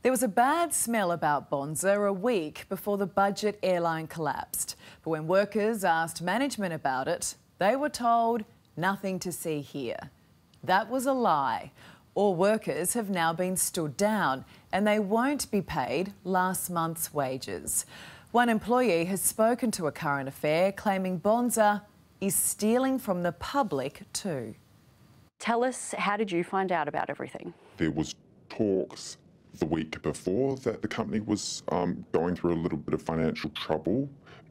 There was a bad smell about Bonza a week before the budget airline collapsed. But when workers asked management about it, they were told nothing to see here. That was a lie. All workers have now been stood down and they won't be paid last month's wages. One employee has spoken to A Current Affair claiming Bonza is stealing from the public too. Tell us, how did you find out about everything? There was talks the week before that the company was going through a little bit of financial trouble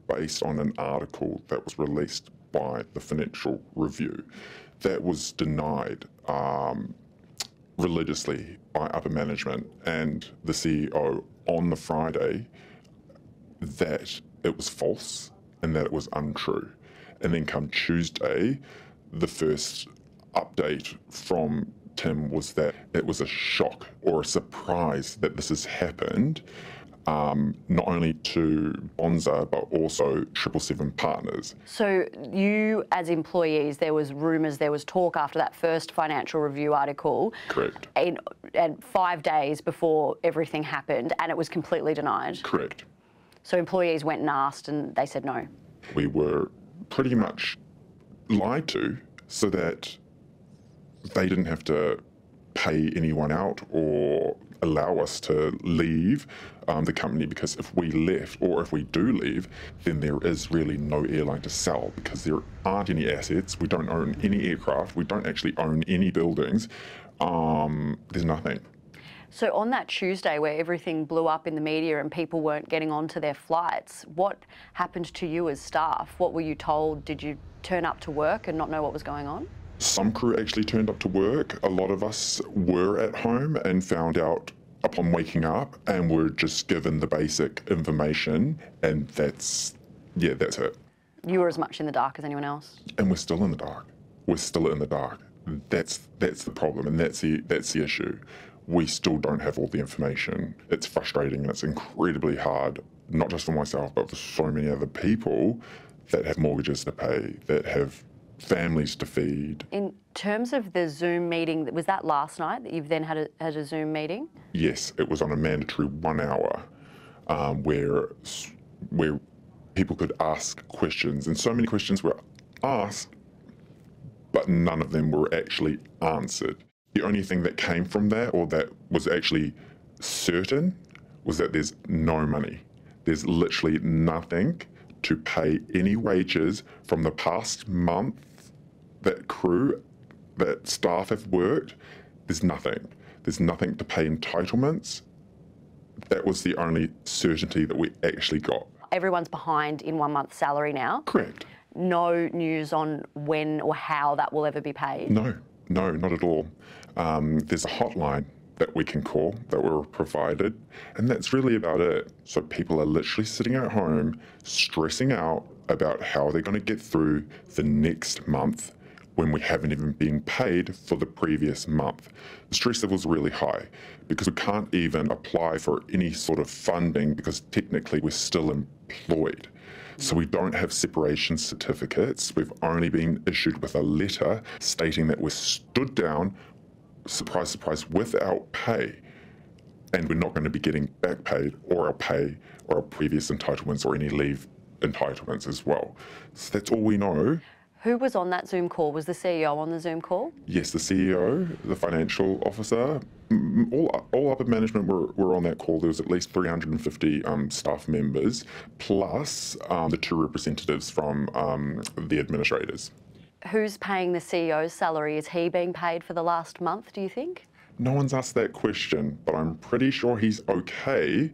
based on an article that was released by the Financial Review. That was denied religiously by upper management and the CEO on the Friday that it was false and that it was untrue. And then come Tuesday, the first update from Tim was that it was a shock or a surprise that this has happened, not only to Bonza but also 777 partners. So you, as employees, there was rumours, there was talk after that first Financial Review article. Correct. And 5 days before everything happened, and it was completely denied. Correct. So employees went and asked and they said no. We were pretty much lied to so that they didn't have to pay anyone out or allow us to leave the company, because if we left, or if we do leave, then there is really no airline to sell because there aren't any assets. We don't own any aircraft. We don't actually own any buildings. There's nothing. So on that Tuesday where everything blew up in the media and people weren't getting onto their flights, what happened to you as staff? What were you told? Did you turn up to work and not know what was going on? Some crew actually turned up to work. A lot of us were at home and found out upon waking up and were just given the basic information, and that's it. You were as much in the dark as anyone else? And we're still in the dark. We're still in the dark. That's the problem, and that's the issue. We still don't have all the information. It's frustrating and it's incredibly hard, not just for myself, but for so many other people that have mortgages to pay, that have families to feed. In terms of the Zoom meeting, was that last night that you've then had a Zoom meeting? Yes, it was on a mandatory 1 hour where people could ask questions, and so many questions were asked, but none of them were actually answered. The only thing that came from that, or that was actually certain, was that there's no money. There's literally nothing to pay any wages from the past month that crew, that staff have worked. There's nothing. There's nothing to pay entitlements. That was the only certainty that we actually got. Everyone's behind in 1 month's salary now? Correct. No news on when or how that will ever be paid? No, not at all. There's a hotline that we can call that we're provided, and that's really about it. So people are literally sitting at home stressing out about how they're going to get through the next month when we haven't even been paid for the previous month. The stress level is really high because we can't even apply for any sort of funding because technically we're still employed. So we don't have separation certificates. We've only been issued with a letter stating that we're stood down, surprise, surprise, without pay. And we're not going to be getting back paid or our pay or our previous entitlements or any leave entitlements as well. So that's all we know. Who was on that Zoom call? Was the CEO on the Zoom call? Yes, the CEO, the financial officer, all upper management were on that call. There was at least 350 staff members, plus the 2 representatives from the administrators. Who's paying the CEO's salary? Is he being paid for the last month, do you think? No one's asked that question, but I'm pretty sure he's okay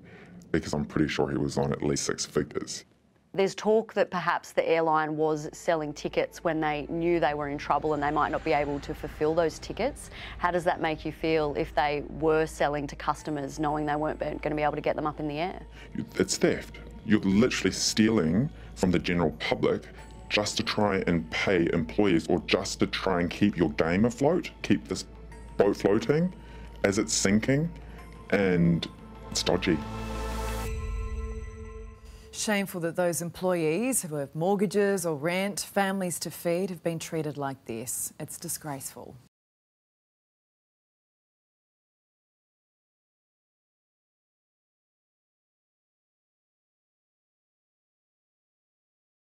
because I'm pretty sure he was on at least 6 figures. There's talk that perhaps the airline was selling tickets when they knew they were in trouble and they might not be able to fulfil those tickets. How does that make you feel if they were selling to customers knowing they weren't going to be able to get them up in the air? It's theft. You're literally stealing from the general public just to try and pay employees, or just to try and keep your game afloat, keep this boat floating as it's sinking, and it's dodgy. Shameful that those employees who have mortgages or rent, families to feed, have been treated like this. It's disgraceful.